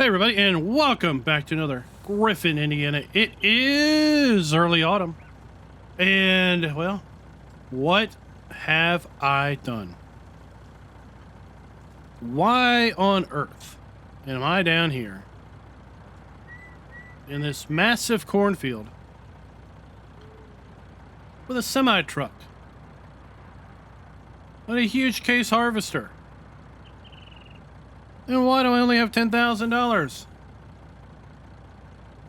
Hey everybody, and welcome back to another Griffin, Indiana. It is early autumn, and well, what have I done? Why on earth am I down here in this massive cornfield with a semi-truck and a huge case harvester? And why do I only have $10,000?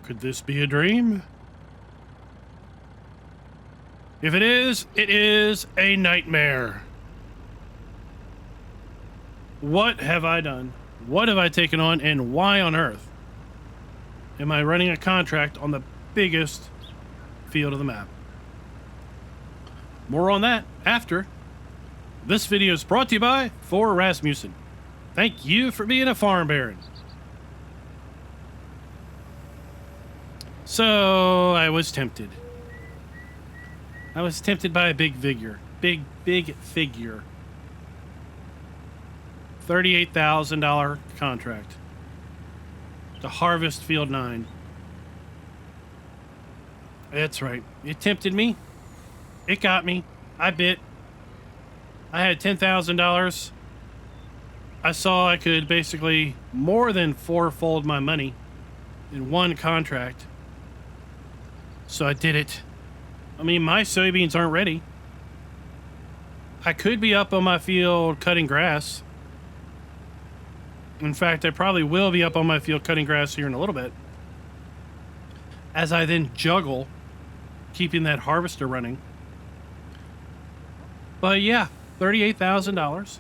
Could this be a dream? If it is a nightmare. What have I done? What have I taken on? And why on earth am I running a contract on the biggest field of the map? More on that after. This video is brought to you by For Rasmussen. Thank you for being a farm baron. So, I was tempted. I was tempted by a big figure. Big figure. $38,000 contract. To harvest Field 9. That's right. It tempted me. It got me. I bit. I had $10,000. I saw I could basically more than fourfold my money in one contract. So I did it. I mean, my soybeans aren't ready. I could be up on my field cutting grass. In fact, I probably will be up on my field cutting grass here in a little bit. As I then juggle keeping that harvester running. But yeah, $38,000.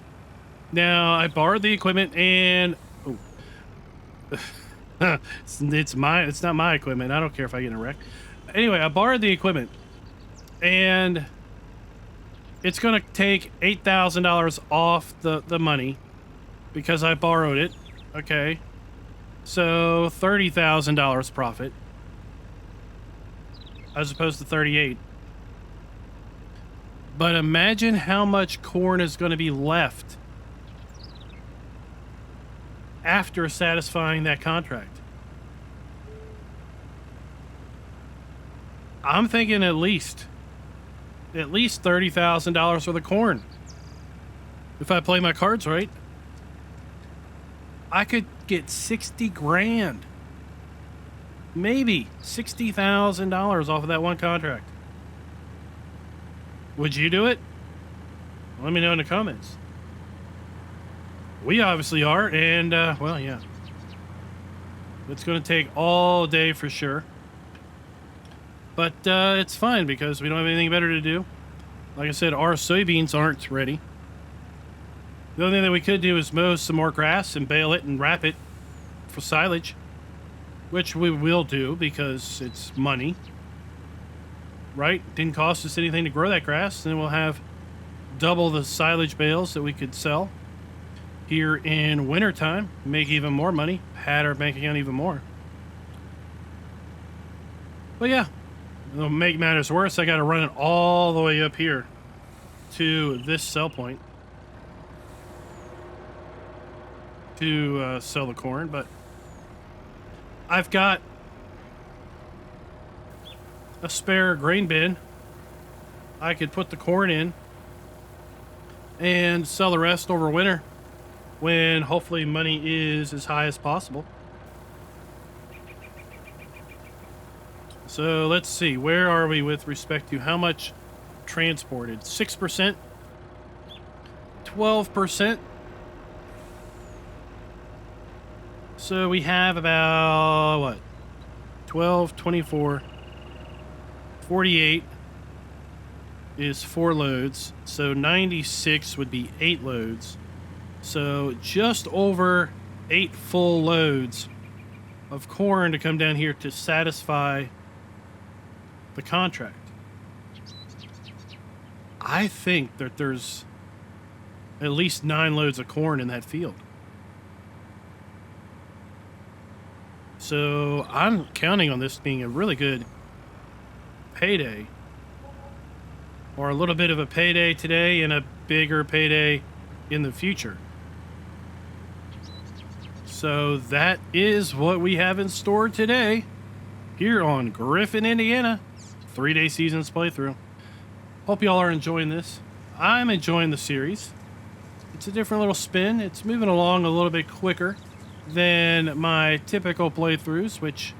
Now, I borrowed the equipment and... Oh. it's not my equipment. I don't care if I get in a wreck. Anyway, I borrowed the equipment. And it's going to take $8,000 off the money. Because I borrowed it. Okay. So, $30,000 profit. As opposed to 38. But imagine how much corn is going to be left after satisfying that contract. I'm thinking at least $30,000 for the corn. If I play my cards right, I could get 60 grand. Maybe $60,000 off of that one contract. Would you do it? Let me know in the comments. We obviously are, and, well, yeah. It's going to take all day for sure. But, it's fine because we don't have anything better to do. Like I said, our soybeans aren't ready. The only thing that we could do is mow some more grass and bale it and wrap it for silage. Which we will do because it's money. Right? Didn't cost us anything to grow that grass. Then we'll have double the silage bales that we could sell here in wintertime, make even more money, pad our bank account even more. But yeah, it'll make matters worse. I got to run it all the way up here to this sell point to sell the corn. But I've got a spare grain bin. I could put the corn in and sell the rest over winter, when hopefully money is as high as possible. So let's see, where are we with respect to how much transported? 6%? 12%? So we have about, what? 12, 24, 48 is 4 loads. So 96 would be 8 loads. So just over 8 full loads of corn to come down here to satisfy the contract. I think that there's at least 9 loads of corn in that field. So I'm counting on this being a really good payday. Or a little bit of a payday today and a bigger payday in the future. So that is what we have in store today here on Griffin, Indiana. 3-day seasons playthrough. Hope y'all are enjoying this. I'm enjoying the series. It's a different little spin. It's moving along a little bit quicker than my typical playthroughs, which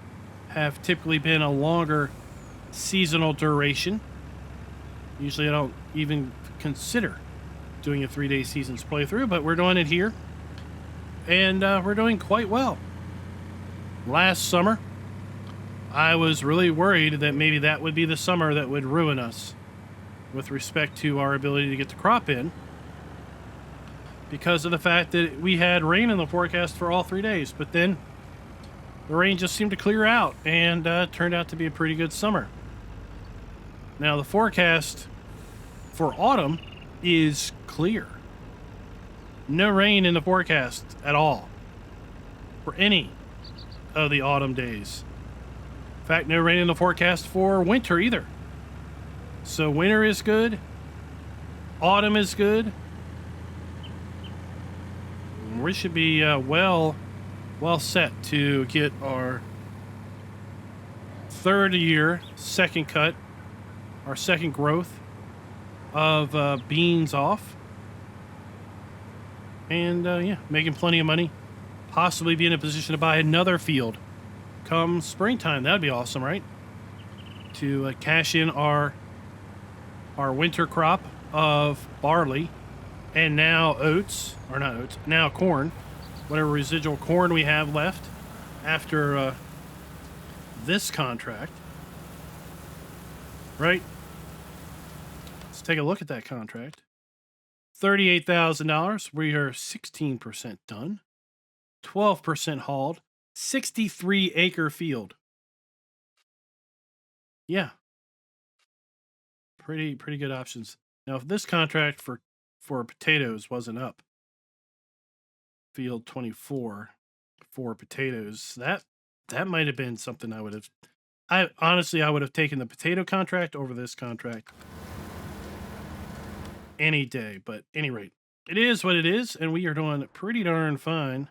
have typically been a longer seasonal duration. Usually I don't even consider doing a 3-day seasons playthrough, but we're doing it here. And we're doing quite well. Last summer, I was really worried that maybe that would be the summer that would ruin us with respect to our ability to get the crop in, because of the fact that we had rain in the forecast for all 3 days. But then the rain just seemed to clear out and turned out to be a pretty good summer. Now the forecast for autumn is clear. No rain in the forecast at all for any of the autumn days. In fact, no rain in the forecast for winter either. So winter is good. Autumn is good. We should be well set to get our third year, second cut, our second growth of beans off. And yeah, making plenty of money. Possibly be in a position to buy another field come springtime. That'd be awesome, right? To cash in our winter crop of barley, and now oats, or not oats, now corn, whatever residual corn we have left after this contract, right? Let's take a look at that contract. $38,000. We are 16% done, 12% hauled, 63-acre field. Yeah, pretty good options. Now, if this contract for potatoes wasn't up, field 24 for potatoes, that might have been something I would have. I would have taken the potato contract over this contract any day. But at any rate, it is what it is, and we are doing pretty darn fine.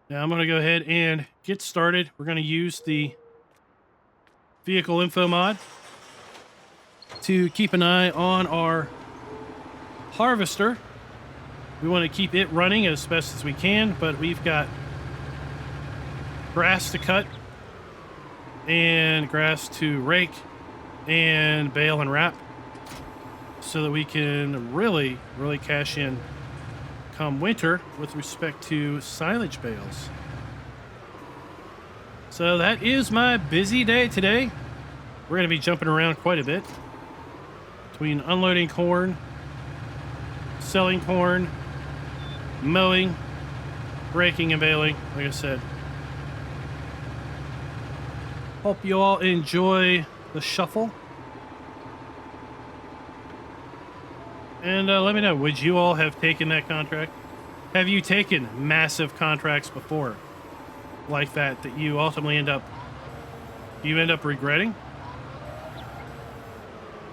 Now I'm going to go ahead and get started. We're going to use the vehicle info mod to keep an eye on our harvester. We want to keep it running as best as we can, but we've got grass to cut and grass to rake and bale and wrap, so that we can really cash in come winter with respect to silage bales. So that is my busy day today. We're going to be jumping around quite a bit between unloading corn, selling corn, mowing, raking, and baling, like I said. Hope you all enjoy the shuffle. And let me know, would you all have taken that contract? Have you taken massive contracts before like that you ultimately end up regretting?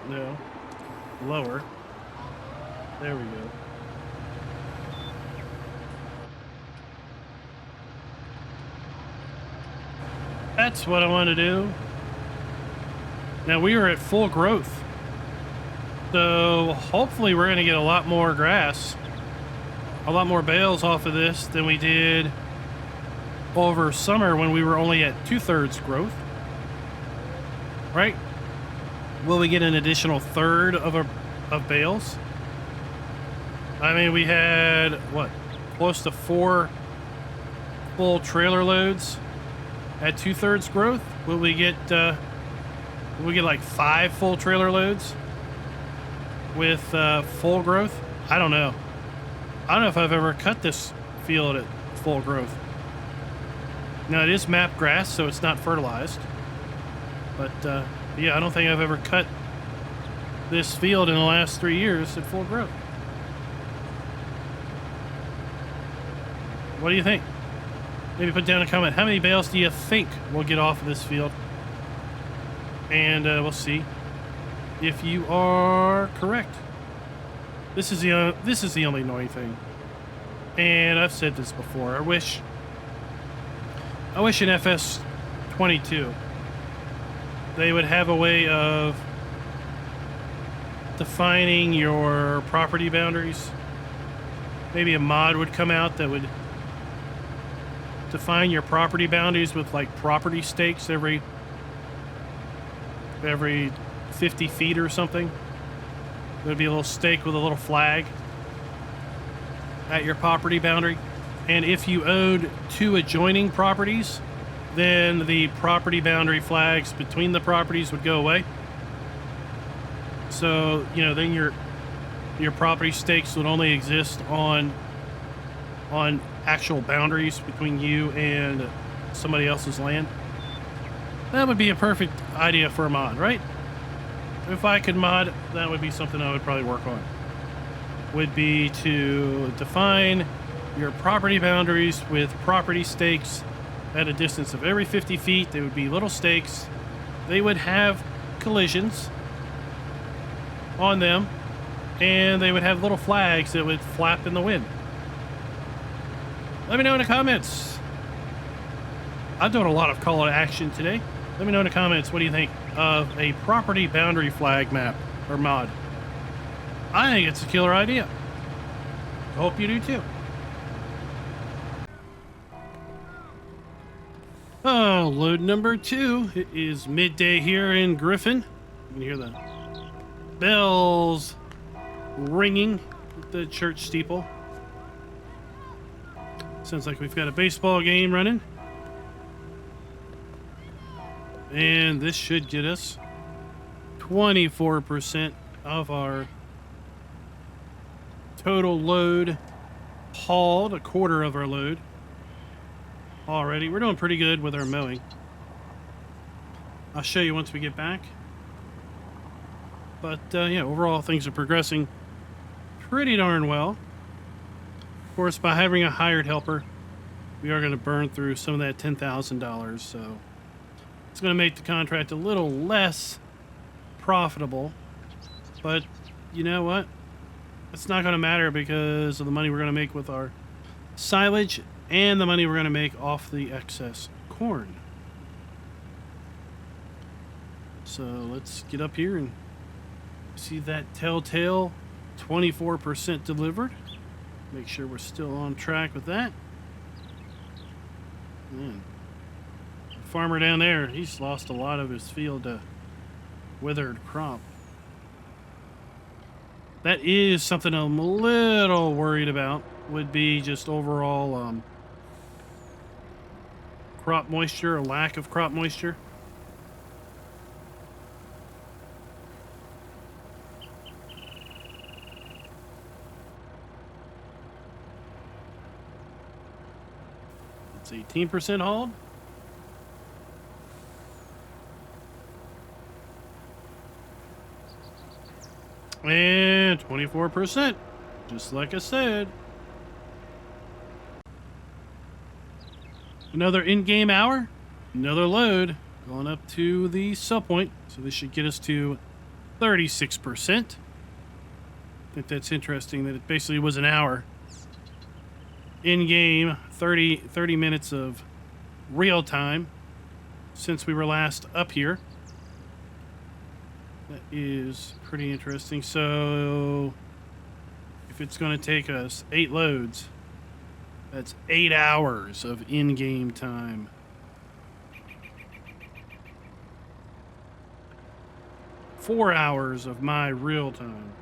No. Lower. There we go. That's what I want to do. Now we are at full growth. So hopefully we're going to get a lot more grass, a lot more bales off of this than we did over summer when we were only at 2/3 growth. Right? Will we get an additional third of bales? I mean, we had, what, close to 4 full trailer loads at 2/3 growth. Will we get like 5 full trailer loads with full growth? I don't know. I don't know if I've ever cut this field at full growth. Now, it is map grass, so it's not fertilized. But yeah, I don't think I've ever cut this field in the last 3 years at full growth. What do you think? Maybe put down a comment. How many bales do you think we'll get off of this field? And we'll see if you are correct. This is the only annoying thing. And I've said this before. I wish in FS22 they would have a way of defining your property boundaries. Maybe a mod would come out that would define your property boundaries with like property stakes every 50 feet or something. There'd be a little stake with a little flag at your property boundary. And if you owned 2 adjoining properties, then the property boundary flags between the properties would go away. So, you know, then your property stakes would only exist on actual boundaries between you and somebody else's land. That would be a perfect idea for a mod, right? If I could mod, that would be something I would probably work on. Would be to define your property boundaries with property stakes at a distance of every 50 feet. They would be little stakes. They would have collisions on them, and they would have little flags that would flap in the wind. Let me know in the comments. I'm doing a lot of call to action today. Let me know in the comments, what do you think of a property boundary flag map or mod? I think it's a killer idea. I hope you do too. Oh, load number 2. It is midday here in Griffin. You can hear the bells ringing at the church steeple. Sounds like we've got a baseball game running. And this should get us 24% of our total load hauled, a quarter of our load already. We're doing pretty good with our mowing. I'll show you once we get back. But yeah, overall things are progressing pretty darn well. Of course, by having a hired helper, we are going to burn through some of that $10,000, so it's going to make the contract a little less profitable. But you know what? It's not going to matter because of the money we're going to make with our silage and the money we're going to make off the excess corn. So let's get up here and see that telltale 24% delivered. Make sure we're still on track with that. Man, the farmer down there, he's lost a lot of his field to withered crop. That is something I'm a little worried about, would be just overall crop moisture, or lack of crop moisture. It's 18% hauled. And 24%, just like I said. Another in-game hour, another load, going up to the sell point. So this should get us to 36%. I think that's interesting that it basically was an hour. In-game, 30 minutes of real time since we were last up here. That is pretty interesting. So if it's going to take us 8 loads, that's 8 hours of in-game time. Four hours of my real time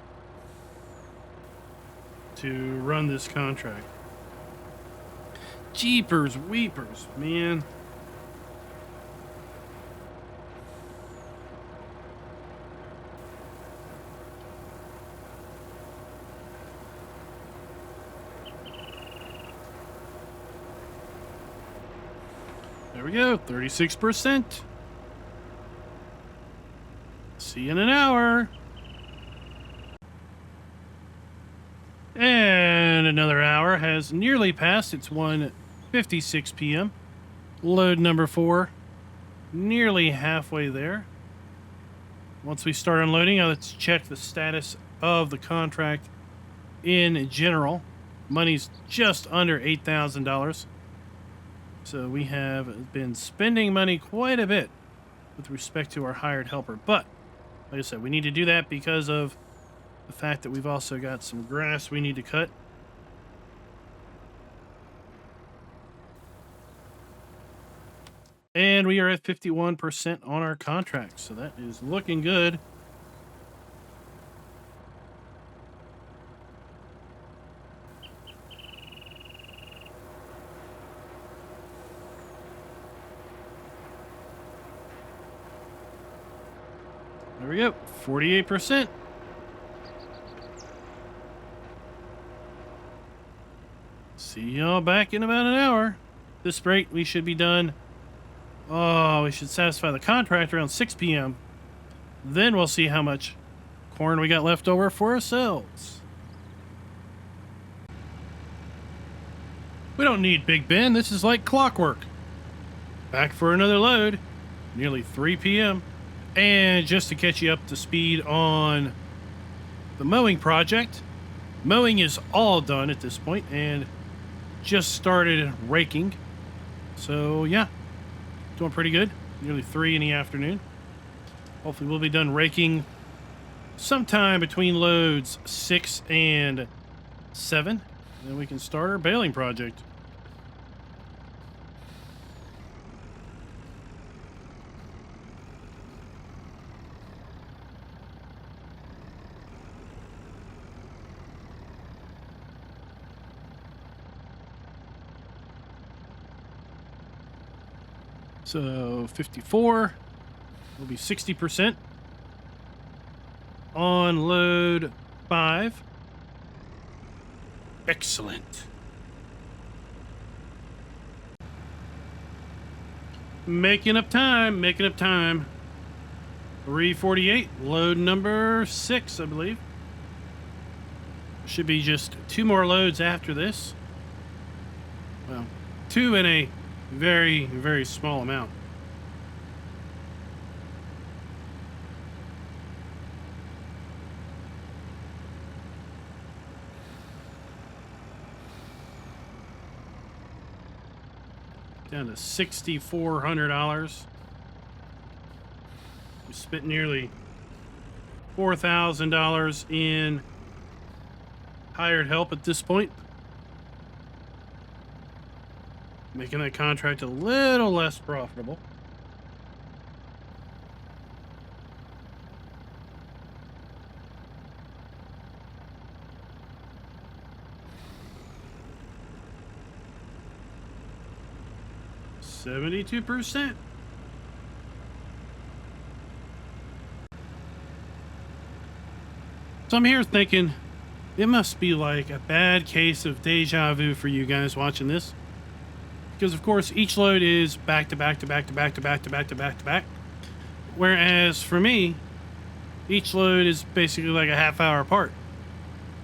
to run this contract. Jeepers weepers, man. There we go, 36%. See you in an hour. And another hour has nearly passed. It's 1:56 p.m. Load number 4, nearly halfway there. Once we start unloading, let's check the status of the contract in general. Money's just under $8,000. So we have been spending money quite a bit with respect to our hired helper. But, like I said, we need to do that because of the fact that we've also got some grass we need to cut. And we are at 51% on our contract, so that is looking good. There we go, 48%. See y'all back in about an hour. At this rate, we should be done. Oh, we should satisfy the contract around 6 p.m. Then we'll see how much corn we got left over for ourselves. We don't need Big Ben. This is like clockwork. Back for another load. Nearly 3 p.m. And just to catch you up to speed on the mowing project, mowing is all done at this point and just started raking. So, yeah, doing pretty good. Nearly 3 in the afternoon. Hopefully we'll be done raking sometime between loads 6 and 7. And then we can start our baling project. So 54 will be 60% on load 5. Excellent. Making up time, making up time. 348, load number 6, I believe. Should be just 2 more loads after this. Well, 2 in a very, very small amount. Down to $6,400. We spent nearly $4,000 in hired help at this point. Making that contract a little less profitable. %. So I'm here thinking it must be like a bad case of deja vu for you guys watching this. Because of course each load is back to back to back to back to back to back to back to back. Whereas for me, each load is basically like a half hour apart.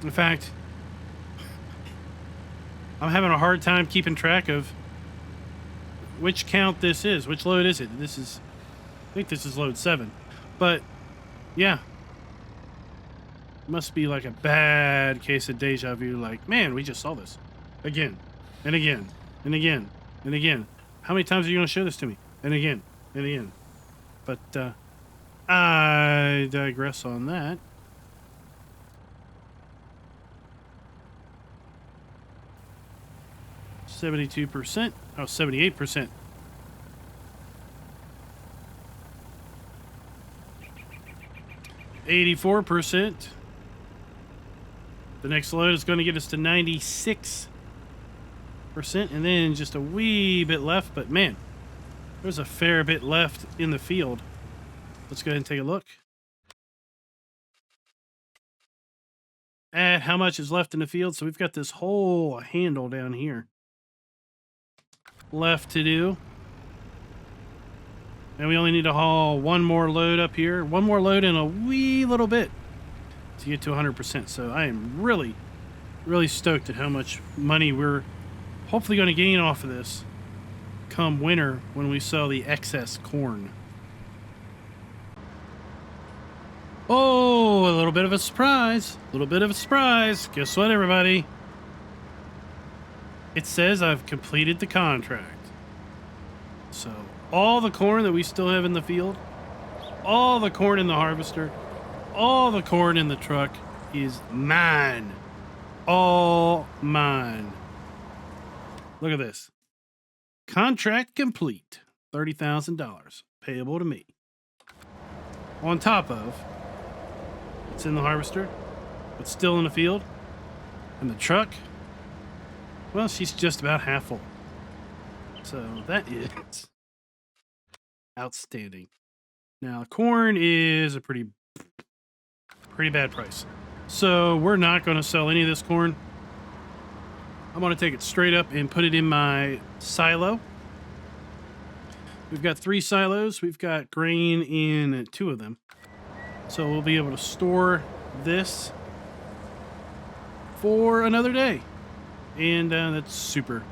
In fact, I'm having a hard time keeping track of which count this is. Which load is it? I think this is load 7. But yeah, must be like a bad case of deja vu. Like, man, we just saw this again and again and again and again. How many times are you going to show this to me? And again and again. But I digress on that. %. Oh, 78%. %. The next load is going to get us to 96%, and then just a wee bit left. But man, there's a fair bit left in the field. Let's go ahead and take a look at how much is left in the field. So we've got this whole handle down here left to do, and we only need to haul one more load up here, one more load in a wee little bit to get to 100%. So I am really, really stoked at how much money we're hopefully going to gain off of this come winter when we sell the excess corn. Oh, a little bit of a surprise. A little bit of a surprise. Guess what, everybody? it says I've completed the contract. So all the corn that we still have in the field, all the corn in the harvester, all the corn in the truck is mine. All mine. Look at this. Contract complete. $30,000 payable to me. On top of, it's in the harvester, but still in the field. And the truck, well, she's just about half full. So that is outstanding. Now, corn is a pretty bad price. So we're not going to sell any of this corn. I'm going to take it straight up and put it in my silo. We've got 3 silos. We've got grain in 2 of them. So we'll be able to store this for another day. And that's super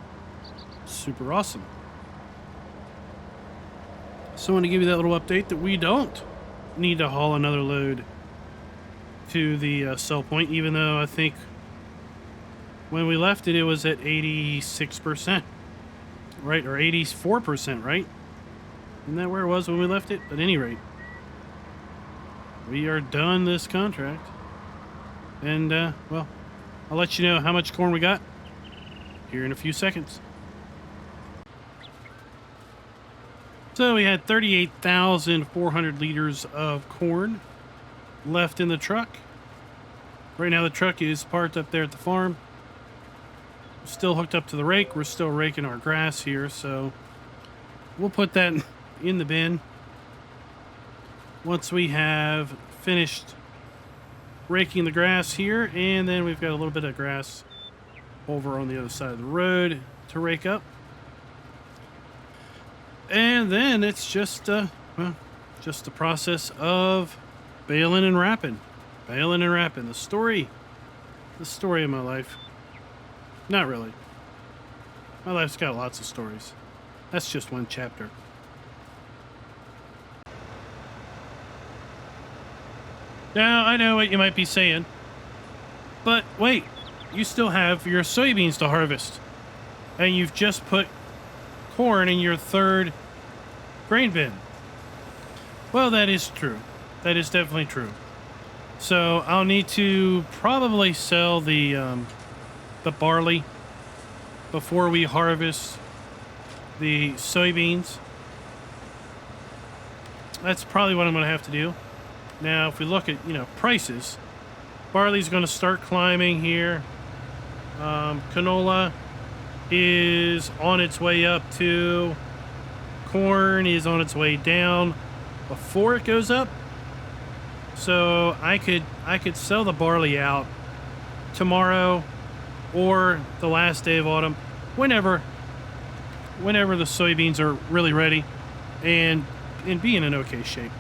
awesome. So I want to give you that little update that we don't need to haul another load to the sell point, even though I think when we left it, it was at 86%, right? Or 84%, right? Isn't that where it was when we left it? At any rate, we are done this contract. And, well, I'll let you know how much corn we got here in a few seconds. So we had 38,400 liters of corn left in the truck. Right now the truck is parked up there at the farm. Still hooked up to the rake. We're still raking our grass here, so we'll put that in the bin once we have finished raking the grass here. And then we've got a little bit of grass over on the other side of the road to rake up. And then it's just well, just the process of baling and wrapping. Baling and wrapping. The story of my life. Not really. My life's got lots of stories. That's just one chapter. Now, I know what you might be saying, but wait, you still have your soybeans to harvest, and you've just put corn in your 3rd grain bin. Well, that is true. That is definitely true. So I'll need to probably sell the barley before we harvest the soybeans. That's probably what I'm going to have to do. Now, if we look at, prices, barley's going to start climbing here. Canola is on its way up to. Corn is on its way down before it goes up. So I could sell the barley out tomorrow or the last day of autumn, whenever the soybeans are really ready and be in an okay shape.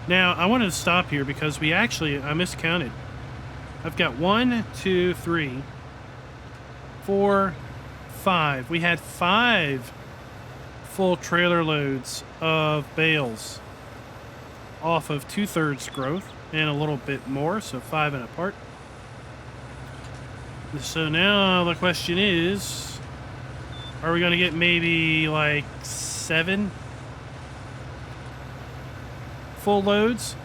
Now, I wanted to stop here because I miscounted. I've got 1, 2, 3, 4, 5. We had 5 full trailer loads of bales off of 2/3 growth and a little bit more, so 5 and a part. So now the question is, are we going to get maybe like 7 full loads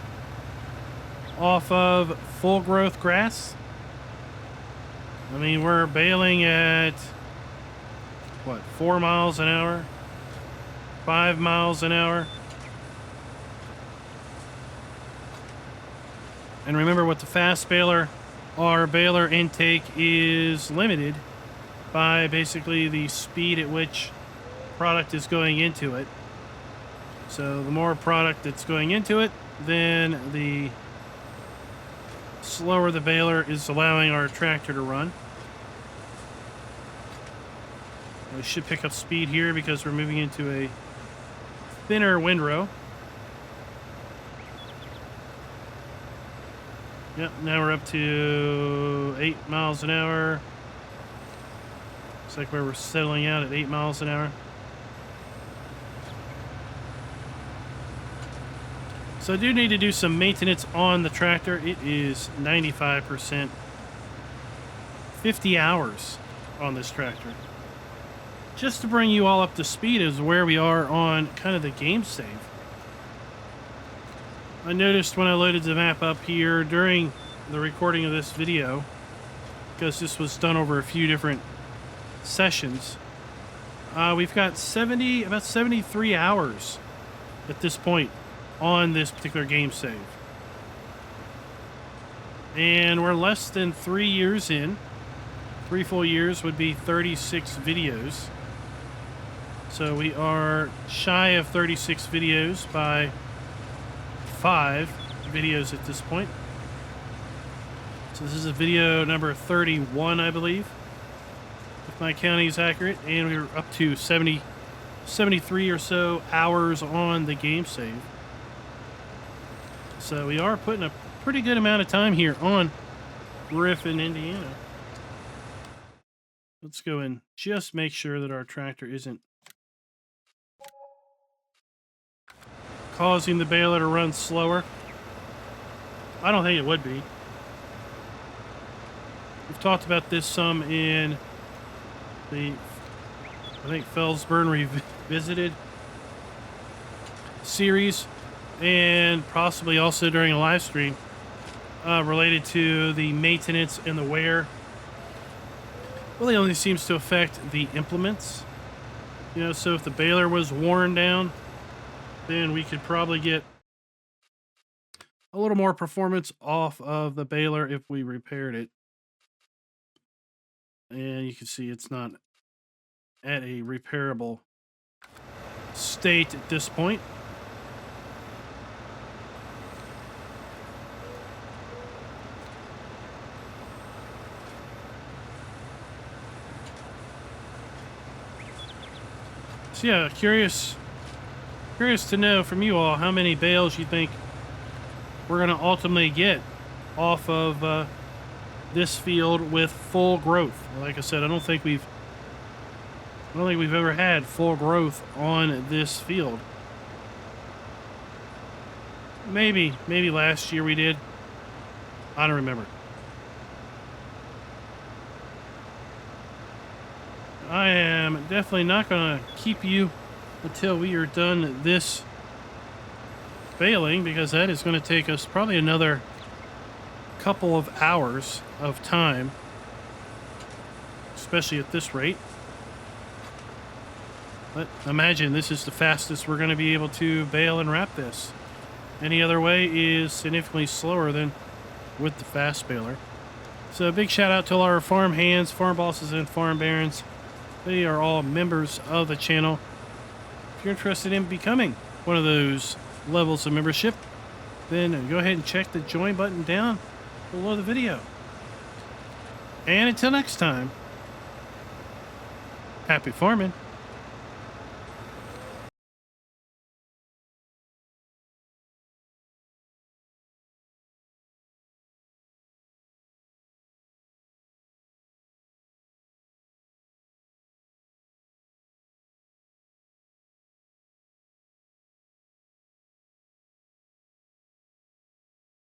off of full growth grass? I mean, we're baling at what, 4 miles an hour, 5 miles an hour. And remember, with the fast baler, our baler intake is limited by basically the speed at which product is going into it. So the more product that's going into it, then the slower the baler is allowing our tractor to run. We should pick up speed here because we're moving into a thinner windrow. Yep, now we're up to 8 miles an hour. Looks like we're settling out at 8 miles an hour. So I do need to do some maintenance on the tractor. It is 95%. 50 hours on this tractor. just to bring you all up to speed is where we are on kind of the game save. I noticed when I loaded the map up here during the recording of this video, because this was done over a few different sessions, we've got about 73 hours at this point on this particular game save. And we're less than 3 years in. 3 full years would be 36 videos. So we are shy of 36 videos by 5 videos at this point. So this is a video number 31, I believe, if my counting is accurate. And we're up to 73 or so hours on the game save. So we are putting a pretty good amount of time here on Griffin, Indiana. Let's go and just make sure that our tractor isn't causing the baler to run slower. I don't think it would be. We've talked about this some in the, I think, Felsburn Revisited series, and possibly also during a live stream related to the maintenance and the wear. Really only seems to affect the implements. You know, so if the baler was worn down, then we could probably get a little more performance off of the baler if we repaired it. And you can see it's not at a repairable state at this point. So yeah, curious to know from you all how many bales you think we're going to ultimately get off of this field with full growth. Like I said, I don't think we've ever had full growth on this field. Maybe last year we did. I don't remember. I am definitely not going to keep you until we are done this baling, because that is going to take us probably another couple of hours of time, especially at this rate. But imagine this is the fastest we're going to be able to bale and wrap this. Any other way is significantly slower than with the fast baler. So a big shout out to all our farm hands, farm bosses, and farm barons. They are all members of the channel. If you're interested in becoming one of those levels of membership, then go ahead and check the join button down below the video. And until next time, happy farming.